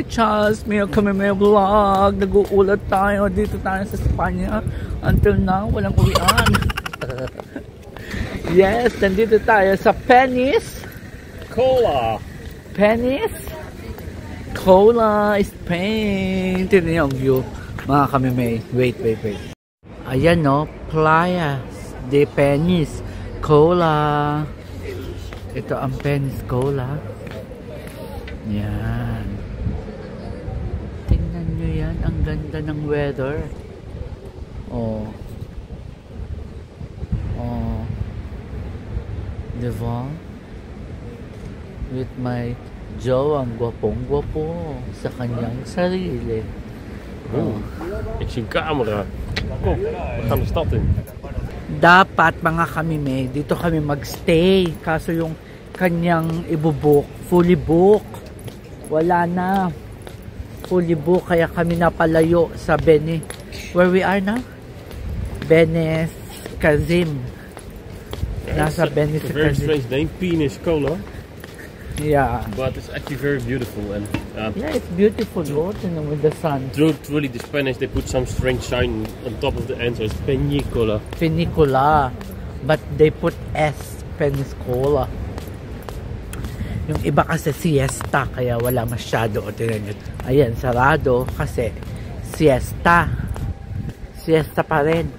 Chas, may kami may vlog. Nag-uulat tayo. Dito tayo sa Espanya. Until now, walang uwian. Yes, nandito tayo sa Penis Cola. Penis Cola, Spain. Tignan niyo ang view, mga kami may. Wait. Ayan no, Playa de Penis Cola. Ito ang Penis Cola. Yan. Tingnan nyo yan. Ang ganda ng weather. Oh. Diba? With my jowang gwapong-gwapo sa kanyang sarili. Oh. Ik zie een camera. Kom, we gaan de stad in. Dapat mga kami may, dito kami magstay. Kaso yung kanyang ibubuk, fully book. Wala na. Fully book. Kaya kami napalayo sa Beni. Where we are now? Benes Kazim. Nasa Benes Kazim. Very strange name, Penis Cola. Yeah. But it's actually very beautiful and yeah, it's beautiful water with the sun. Truly the Spanish, they put some strange sign on top of the end, so it's Penicola. Penicola. But they put S, Penis Cola. Yung iba kasi siesta, kaya wala masyado. O tingnan nyo. Ayan, sarado kasi siesta. Siesta pa rin.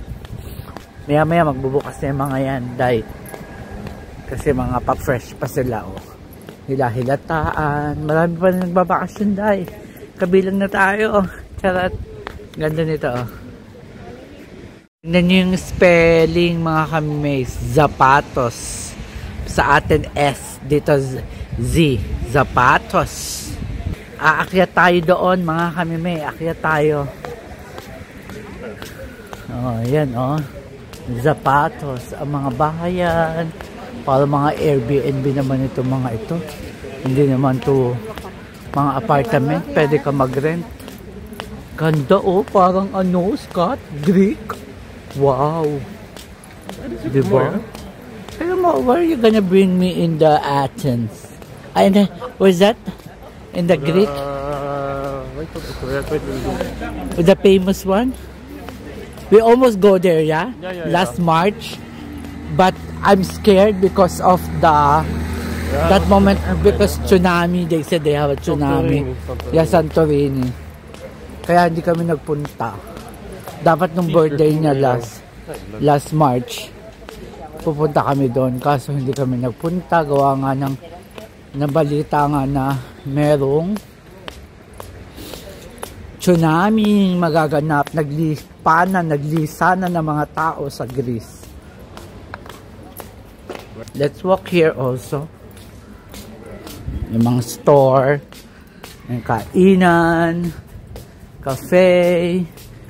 Maya magbubukas na yung mga yan, dahil kasi mga pa-fresh pa sila, oh. Hilahilataan. Marami pa rin nagbabakasyon, dahil kabilang na tayo, oh. Charat. Ganda nito, oh. Tingnan nyo yung spelling, mga kami. Zapatos. Sa atin S, dito Z. Zapatos. Aakyat tayo doon, mga kami. Aakyat tayo. Oh, yan, oh. Zapatos. Ang mga bahayan. Para mga Airbnb naman ito, mga ito. Hindi naman to mga apartment. Pwede ka mag-rent. Ganda, oh. Parang ano, Scott? Greek. Wow. Diba? Pero where are you gonna bring me in the Athens? And where's that? In the Greek? With the famous one? We almost go there, yeah? Yeah. Last March. But I'm scared because of the that moment, because tsunami. They said they have a tsunami. Santorini. Yeah, Santorini. Kaya hindi kami nagpunta. Dapat nung birthday niya last March, pupunta kami doon. Kaso hindi kami nagpunta. Gawa nga ng nabalita nga na merong tsunami magaganap. Naglisa na ng mga tao sa Greece. Let's walk here also. Yung mga store, yung kainan, cafe.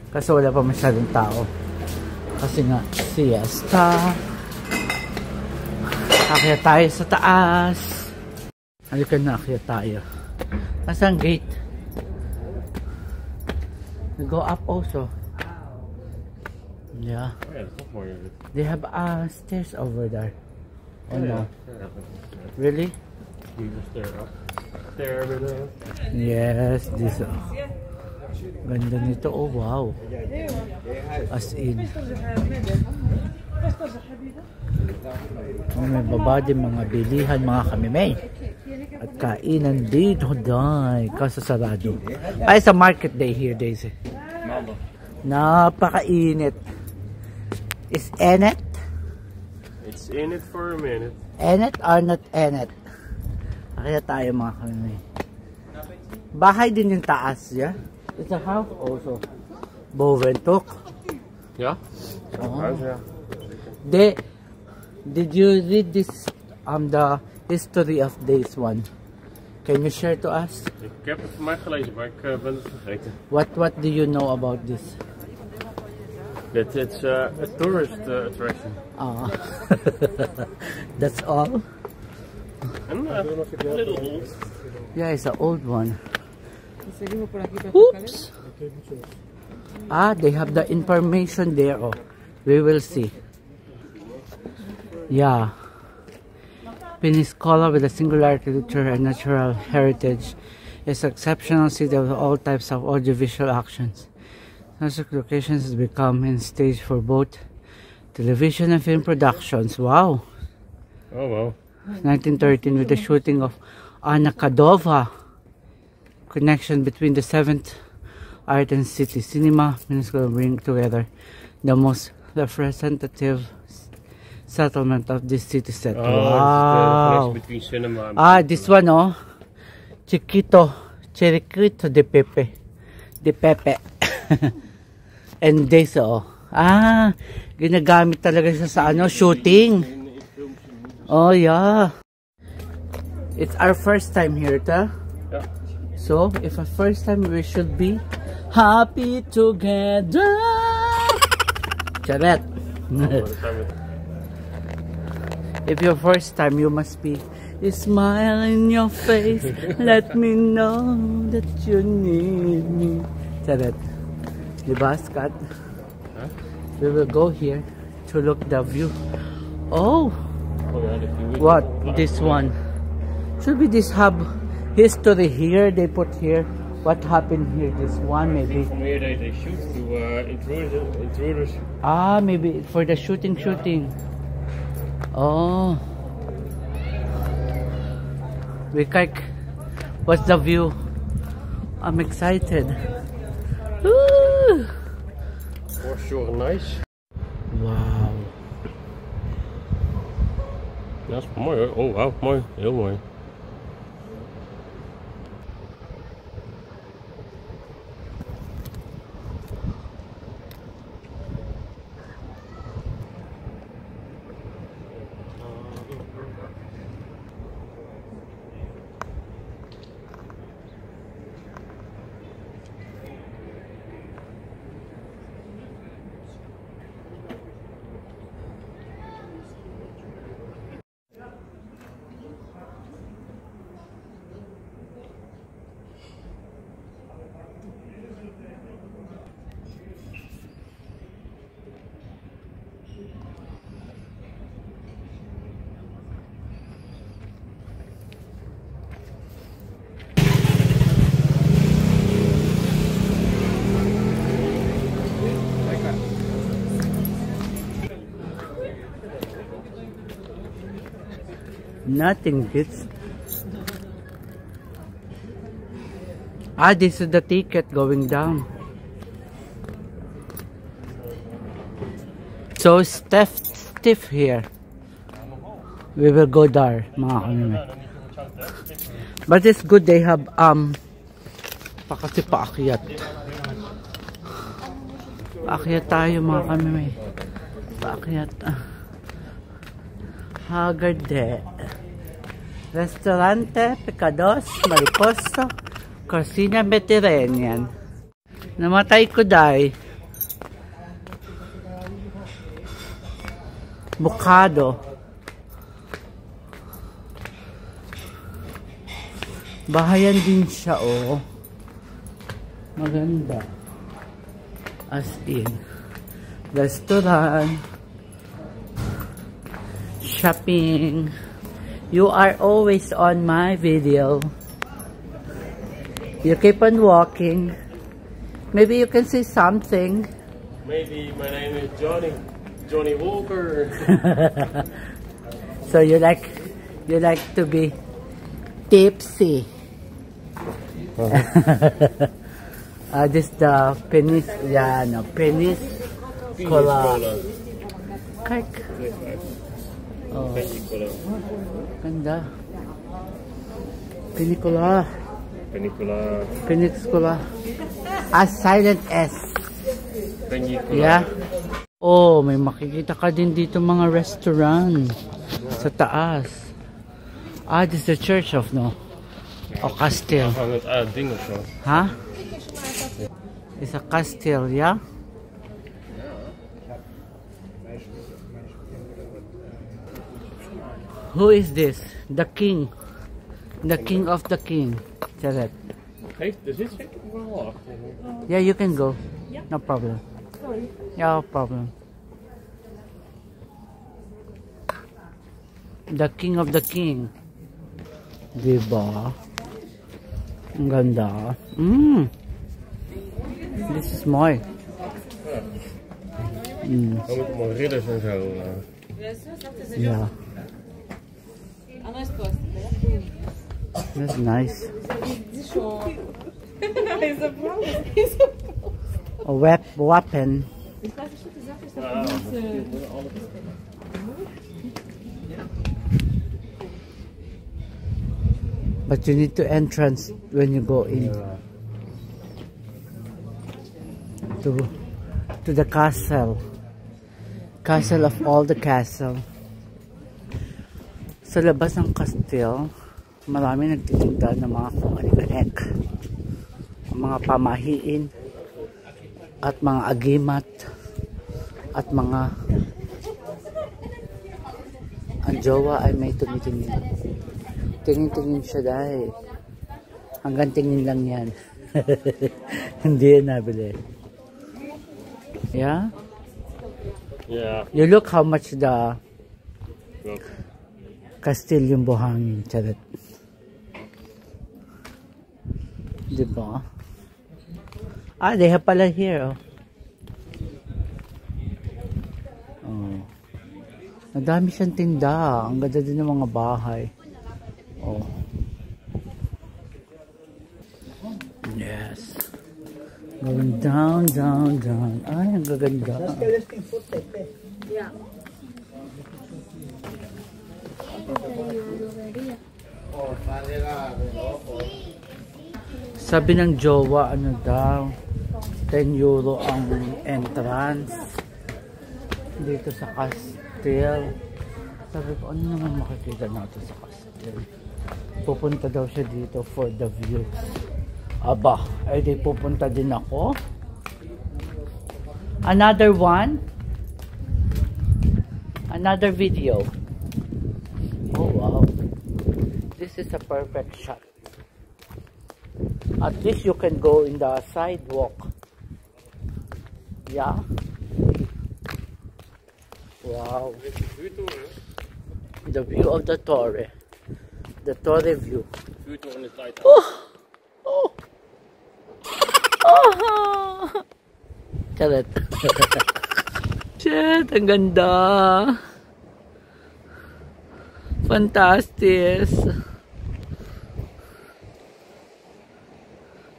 Kasi wala pa masyadong tao. Kasi nga, siesta. Akyat tayo sa taas. Halika na, akyat tayo. Nasaan gate? We go up also. Yeah. They have stairs over there. Oh no. Really? We will stare up. Stare over there. Yes, this. Ganda nito. Oh wow. As in. Oh, may baba din mga bilihan, mga kamimay. At kainan dito, dahil kasasarado. Ay, sa market day here, Daisy. Napakainit. Is Enet? It's in it for a minute. Enet or not Enet? Kaya tayo, mga kamimay. Bahay din yung taas, yeah? It's a house also. Boventok. Yeah? Oh. Yeah. Did you read this the history of this one? Can you share to us? Ik heb het voor mij gelezen, maar ik ben het vergeten. What do you know about this? That it's a tourist attraction. Ah, that's all. And a little old. Yeah, it's an old one. Oops. Ah, they have the information there. Oh, we will see. Yeah. Peniscola with a singular architecture and natural heritage It's an exceptional city of all types of audiovisual actions. Such locations has become in stage for both television and film productions. Wow! Oh wow. 1913 with the shooting of Anna Kadova. Connection between the 7th art and city cinema will bring together the most representative settlement of this city set. Oh, Wow! it's the between cinema Ah, this one, oh. Chiquito de Pepe. De Pepe. And this, oh. Ah, ginagamit talaga siya sa ano, shooting. Oh, yeah. It's our first time here, ta? Yeah. So, if a first time, we should be happy together. Charet. If your first time, you must be a smile in your face. Let me know that you need me. Charet. Diba, Scott? Huh? We will go here to look the view. Oh! What? This one. Should be this hub. History here, they put here. What happened here? This one, maybe. From here they shoot to intruders. Ah, maybe for the shooting. Oh. What's the view? I'm excited. Woo! For sure, nice. Wow. Dat is mooi hoor. Oh wauw, mooi. Heel mooi. Nothing beats. Ah, this is the ticket going down. So stiff here. We will go there, mga kanime. But it's good they have kasi paakyat. Paakyat tayo mga kanime. Paakyat. Hagarde. Restaurante Picados Mariposa Cocina Mediterranean. Namatay ko dahil Bocado. Bahayan din siya, oh. Maganda. As in. Restaurant. Shopping. You are always on my video. You keep on walking. Maybe you can say something. Maybe my name is Johnny Walker. So you like to be tipsy. This the penis, yeah, no, penis cola. Kike. Oh, ganda. Penicula. Silent S. Penicula. Yeah. Oh, may makikita ka din dito mga restaurant sa taas. Ah, this is the church of Castile. Huh? It's a Castile, yeah? Who is this? The king. The king of the king. Charet. Yeah, you can go. No problem. No problem. The king of the king. Diba? Ang ganda. This is more. Dan moet allemaal ridders en zo. Yeah. That's nice. A weapon. But you need to entrance when you go in to the castle of all the castle. Sa labas ng castle, marami nagtitinda ng mga kumanik-anek, mga pamahiin at mga agimat at mga ang jowa ay may tumitingin. Tingin-tingin siya dahil hanggang tingin lang yan. Hindi yan nabili. Yeah? Yeah. You look how much the Castillo yung buhangin. Charot. Diba? Ah, they have pala here. Oh. Ang dami siyang tinda. Ang ganda din ng mga bahay. Oh. Yes. Going down, down, down. Ay, ang gaganda. Yeah. Sabi ng jowa, ano daw, 10 euro ang entrance dito sa castle. Sabi ko, ano naman makikita natin sa castle? Pupunta daw siya dito for the view. Aba, ay di pupunta din ako. Another one. Another video. Oh wow. This is a perfect shot. At least you can go in the sidewalk. Yeah. Wow. The view of the Torre. The Torre view. Oh! Oh! Oh! Charot. Shit, ang ganda. Fantastic.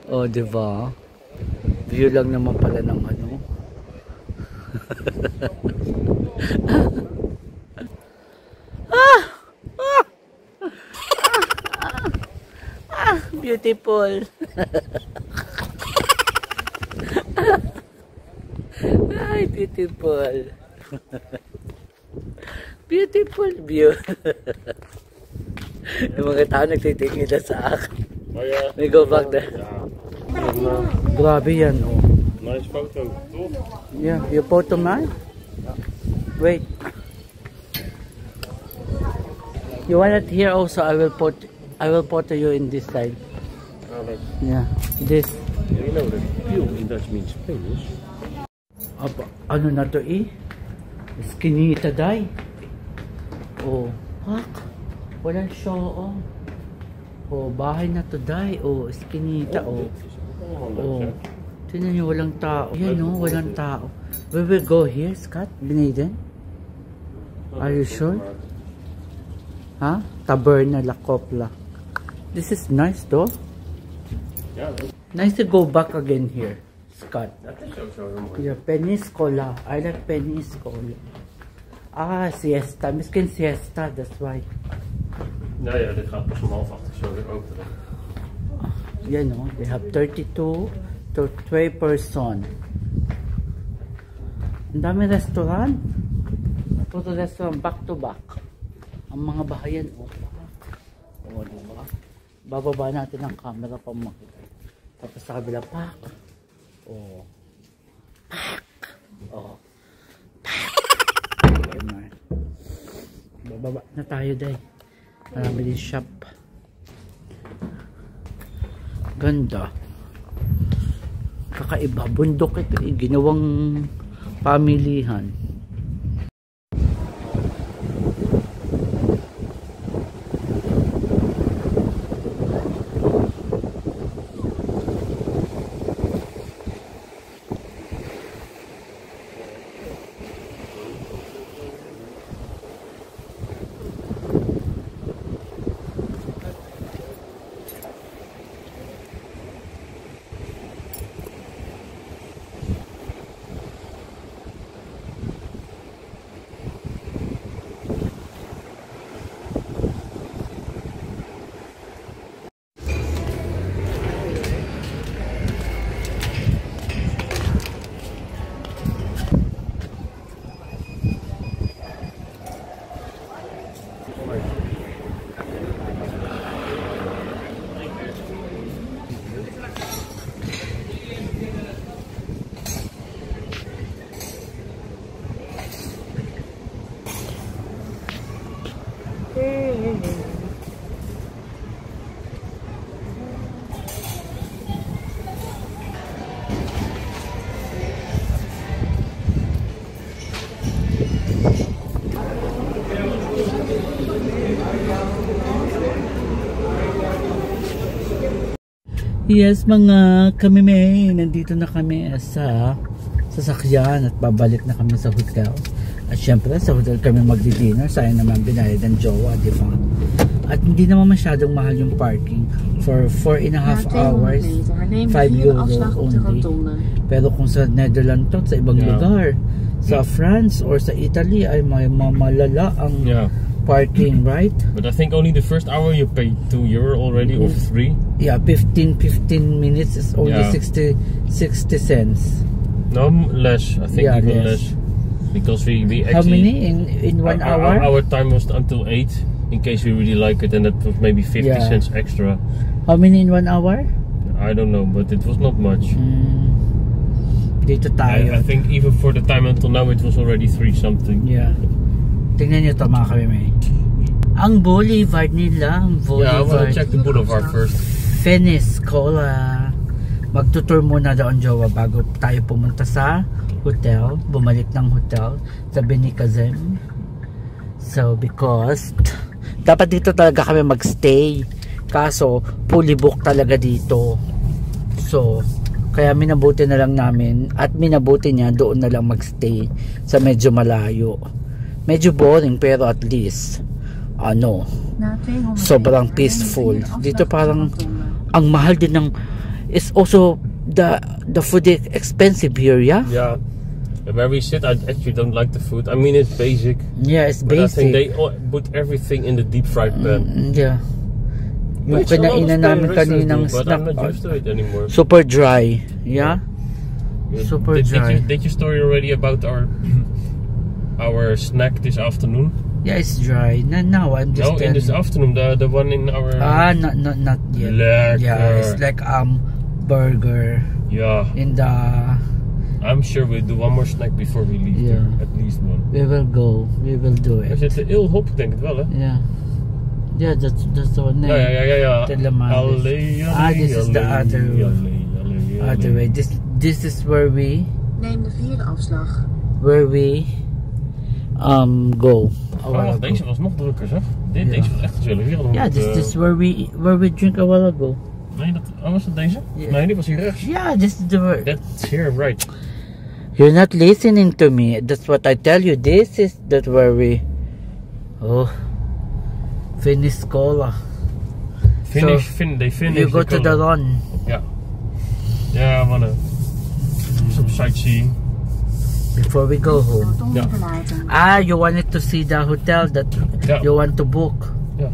Oh, diba? View lang naman pala ng ano. Beautiful. Ay, beautiful. Beautiful view. Yung mga tao nagtitingin na sa akin. Oh, yeah. We go back there. Grabe yan, oh. Nice photo, toch? Yeah, you photo man? Wait. You want it here also? I will photo you in this side. Yeah, this. You know that view in Dutch means Spanish. Apa, ano na to eh? Skinita day. Oh, hak. Walang show. Oh, bahay na to day. Oh, skinita. Oh. Oh. Tingnan niyo, walang tao. Yan oh, walang tao. We will go here, Scott? Biniden? Are you sure? Huh? Taberna La Copla. This is nice though. Yeah. Nice to go back again here, Scott. Dat is ook zo heel mooi. Yeah, Peniscola. I like Peniscola. Ah, siesta. Misschien siesta, that's why. Nou ja, dit gaat pas om 7:30 zo weer openen. You know, they have 32 to 12 person. Ang dami restaurant. Puro restaurant back to back. Ang mga bahayan, oh. Oh, diba? Bababa natin ang camera pa makita. Tapos sa kabila, pak. Oh. Pak. Oh. Pak. Bababa na tayo, day. Marami din shop. Ganda. Kakaiba. Bundok ito. Ginawang pamilihan. Yes, mga kamime, nandito na kami sa sasakyan at babalik na kami sa hotel. At syempre, sa hotel kami magdi-dinner. Sayang naman binayad ng jowa, di ba? At hindi naman masyadong mahal yung parking. For 4.5 hours, 5 euro only. Pero kung sa Netherlands to, sa ibang lugar, sa France or sa Italy, ay may mamalala ang parking, right? But I think only the first hour you pay 2 euro already, or 3. Yeah, 15 minutes is only 60 cents. No, less. I think even less. Because we actually... How many in 1 hour? Our time was until 8, in case we really like it, and that was maybe 50 cents extra. How many in 1 hour? I don't know, but it was not much. Dito tayo. I think even for the time until now, it was already 3 something. Yeah. Tingnan nyo ito mga kamime. Ang boulevard nila, ang boulevard. Yeah, I want to check the boulevard first. Venice Cola. Magtutour muna doon, jowa, bago tayo pumunta sa hotel. Bumalik ng hotel sa Benicazem. So, because dapat dito talaga kami magstay. Kaso, fully book talaga dito. So, kaya minabuti na lang namin at minabuti niya doon na lang magstay sa medyo malayo. Medyo boring pero at least sobrang peaceful. Dito parang ang mahal din ng is also the food is expensive here, yeah? Yeah. Where we sit, I actually don't like the food. I mean, it's basic. Yeah, it's but basic. I think they put everything in the deep fried pan. Yeah. Yung kinainan namin kaninang snack, but I'm not used to it anymore. Super dry, yeah? Super dry. Did you story already about our snack this afternoon? Yeah, it's dry. Now I'm just in this afternoon, the one in our... not yet. Lekker. Yeah, it's like burger. Yeah. In the... I'm sure we'll do one more snack before we leave. Yeah. There, at least one. We will go. We will do it. Er zit heel hop, denk ik wel, hè? Yeah. Yeah, that's the one name. Yeah. This is the other way. This is where we... Neem de vierde afslag. Where we go. Deze was nog drukker, zeg. Deze was echt gezellig. Yeah, this is where we drink a while ago. Nee, was het deze? Yeah. Nee, die was hier rechts. Yeah, this is the... That's here, right. You're not listening to me. That's what I tell you. This is that where we... Oh. Finish cola. They finish. You go to the run. Yeah. Yeah, I wanna some sightseeing. Before we go home. Yeah. You wanted to see the hotel that you want to book. Yeah.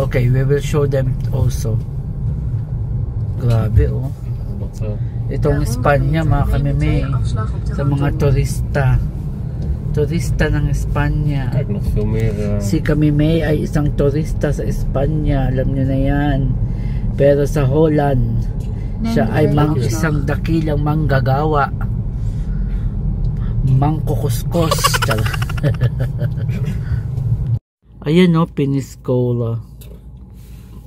Okay, we will show them also. Grabe, oh. Itong Espanya, mga kamime. Sa mga turista. Turista ng Espanya. Kijk, nog veel meer. Si Kamime ay isang turista sa Espanya. Alam niyo na yan. Pero sa Holland, siya ay isang dakilang manggagawa. Mangkukuskos. Ayan, no, Peniscola.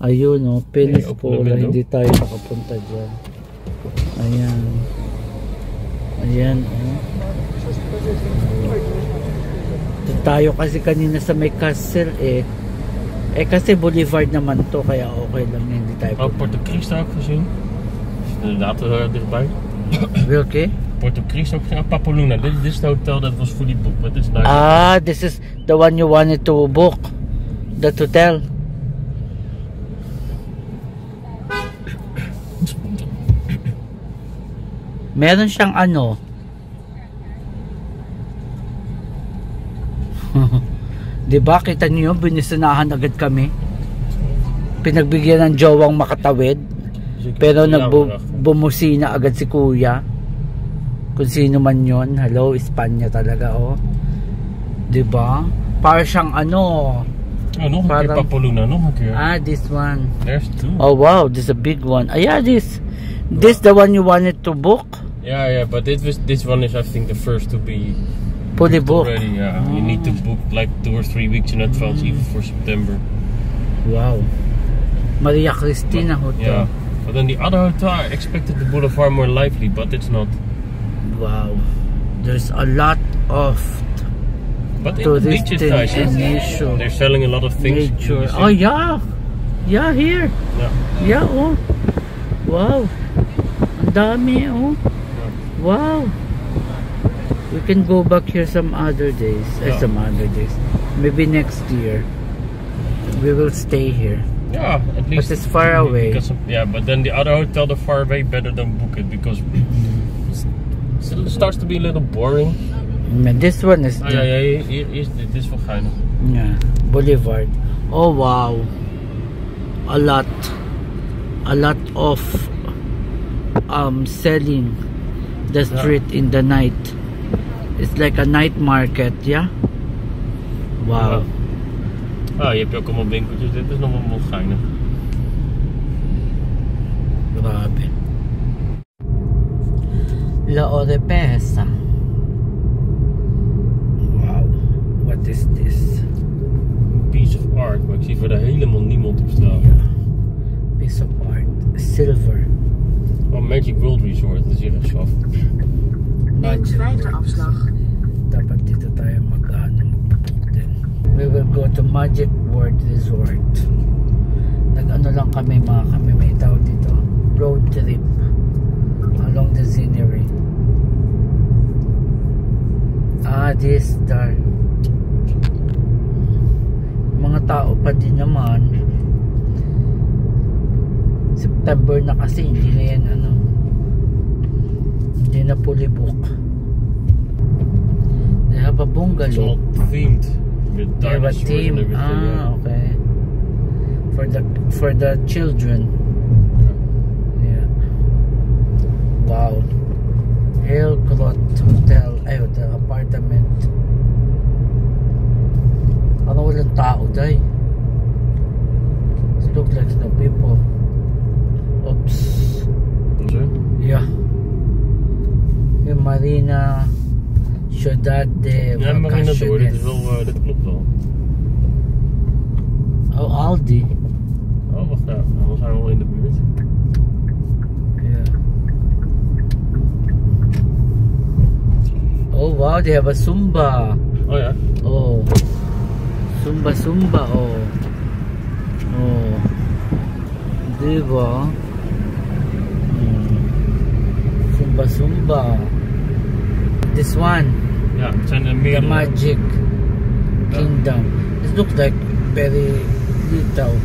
Ayun, no, Peniscola. Hindi tayo makapunta dyan. Ayan. Ayan, oh. Tayo kasi kanina sa may castle eh kasi boulevard naman to, kaya okay lang, hindi tayo. Porto Cristo ook gezien. Is inderdaad dichtbij. Welke? Porto Cristo ook gezien. Papaluna. This is the hotel that was fully booked, but it's nice. This is the one you wanted to book. That hotel. Meron siyang diba, kita niyo, binisanahan agad kami. Pinagbigyan ng jowang makatawid. Pero nagbumusina agad si kuya. Kung sino man yon. Hello, Espanya talaga, oh. Diba? Para siyang nog een keer Papaluna, nog een keer. This one. There's two. Oh wow, this is a big one. This the one you wanted to book? Yeah, but this one is, I think, the first to be fully booked already. Yeah, you need to book like 2 or 3 weeks in advance, even for September. Wow, Maria Cristina Hotel. Yeah, but then the other hotel, I expected the boulevard more lively, but it's not. Wow, there's a lot of. But in the beach is nice. They're selling a lot of things. Oh yeah, here. Yeah, oh. Wow. Ang dami, oh. Wow. We can go back here some other days. Some other days. Maybe next year. We will stay here. Yeah, at least. But it's far away. Yeah, but then the other hotel, the far away, better than book it because it starts to be a little boring. This one is this is wel geinig. Yeah, Boulevard. Oh wow, a lot of selling the street in the night. It's like a night market, yeah. Wow. Ah, je hebt ook allemaal winkeltjes. Dit is nog wel geinig. Grabe. La Oropesa. Wow. What is this? Een piece of art, maar ik zie verder helemaal niemand op straat. Yeah. Piece of art. Silver. Oh, Magic World Resort. Dat is hier echt zwak. Neem vijfde afslag. Dapat dito tayo magpupunta din. We will go to Magic World Resort. Nag-ano lang kami mga kami, may tawag dito, road trip along the scenery. This dark. Mga tao pa din naman. September na kasi, hindi na yan hindi na fully book. They have a bungalow. It's all themed with dinosaurs and everything. Okay. For the children. Yeah. Wow. Hillcrot Hotel. Hotel apartment. Walang tao day. It looks like no people. Oops. Yeah. Yung Marina Ciudad de Ja, Marina door. Dit klopt wel. Oh, Aldi. Oh, wacht daar. Dan zijn we al in de buurt. Yeah. Oh wow, they have a Zumba. Oh ja. Oh. Zumba. Oh. Oh. Diba? Zumba. This one. Ja, het zijn er meer. The Magic Kingdom. This looks like very little.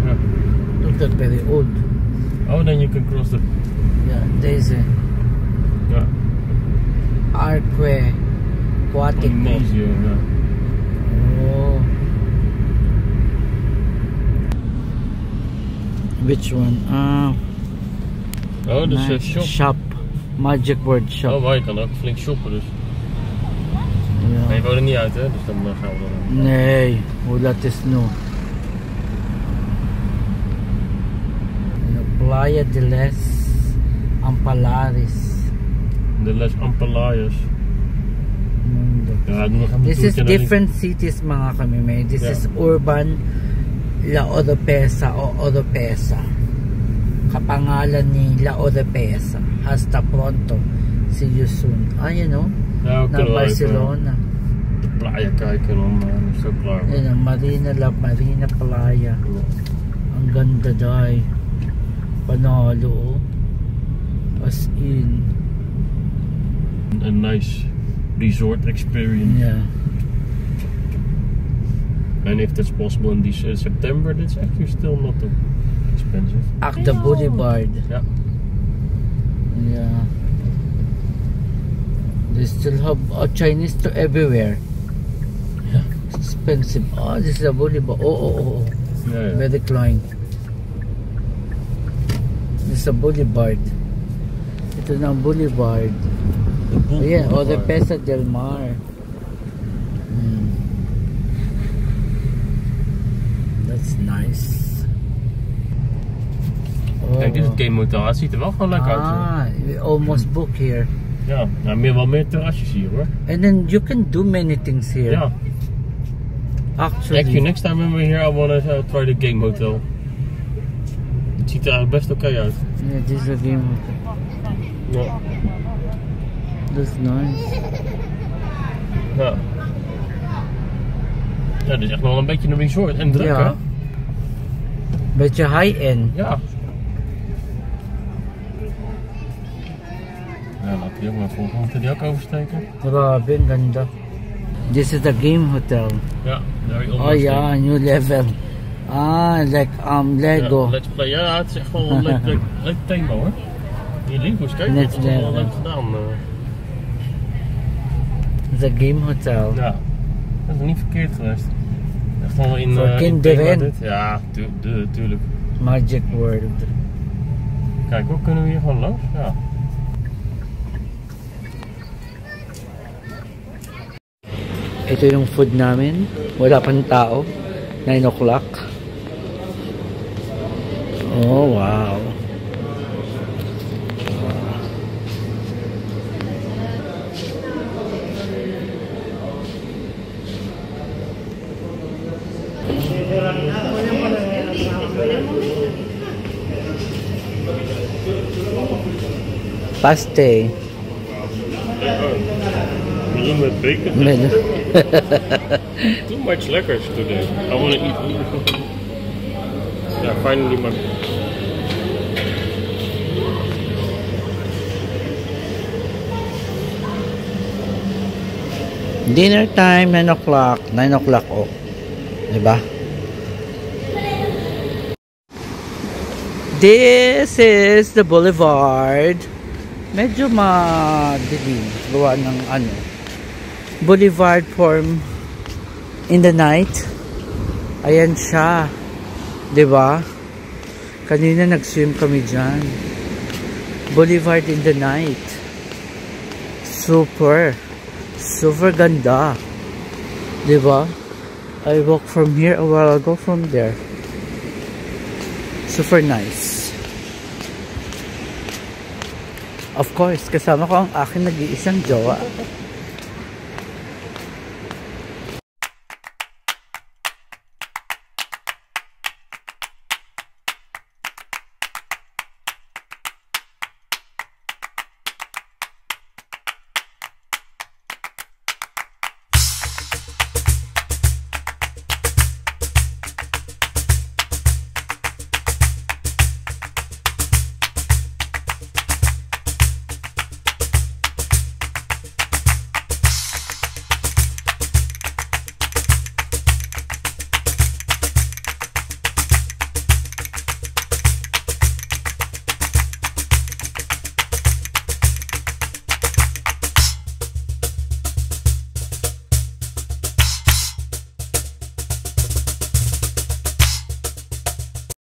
Yeah. Looks like very old. Oh, then you can cross the. Yeah, deze. Yeah. Arque Aquatico. Polynesia, yeah. Oh. Which one? Oh, dus shop. Shop. Magic World Shop. Oh, maar je kan ook flink shoppen dus. Ja. Nee, je woont er niet uit hè, dus dan gaan we dan. Nee, hoe dat is nu. Playa de Les Ampalares. De Les Ampalares. Ja, This is different cities mga kami. This is urban La Oropesa o Oropesa. Kapangalan ni La Oropesa. Hasta pronto. See you soon. You know, ja, na Barcelona. De playa kijken dan is het ook klaar. Yan, Marina La Marina Playa. Ang ganda dahil. Panalo. As in. A nice resort experience. Yeah. And if that's possible in this September, that's actually still not too expensive. Acta Boulevard. Yeah. Yeah. They still have Chinese to everywhere. Yeah. It's expensive. Oh, this is a boulevard. Oh. Yeah. Very climb. This is a boulevard. Ito na ang boulevard. Ayan, Oropesa del Mar. That's nice. Oh. Kijk, dit is het Game Hotel. Het ziet er wel gewoon leuk uit. We almost book here. Ja, nou, wel meer terrasjes hier hoor. And then you can do many things here. Ja. Actually. Next time when we're here, I want to try the Game Hotel. Het ziet er eigenlijk best oké uit. Yeah, this is a Game Hotel. Ja. That's nice. Ja. Ja, dit is echt wel een beetje een resort en druk ja. hè? Beetje high-end. Ja. Die ook maar volgen. Moeten die ook oversteken? Grabe, ang ganda. This is the game hotel. Ja, daar Oh ja, new level. Like Lego. Ja, Let's Play. Ja, het is echt wel een leuk thema hoor. Die Linkhoes, kijk, dat is wel leuk gedaan. Het is een game hotel. Ja, dat is niet verkeerd geweest. Echt wel in... Voor kinderen. Ja, tuurlijk. Magic World. Kijk, hoe kunnen we hier gewoon langs? Ja. Ito yung food namin. Wala pang tao. 9 o'clock. Oh, wow. Paste. Meal met bacon. Too much lekkers today. I want to eat meat. Yeah, finally my... Dinner time, 9 o'clock. 9 o'clock, oh. Diba? This is the boulevard. Medyo madilim. Gawa ng ano. Boulevard form in the night. Ayan siya. Diba? Kanina nag-swim kami dyan. Boulevard in the night. Super ganda. Diba? I walked from here a while ago from there. Super nice. Of course, kasama ko ang aking nag-iisang jowa.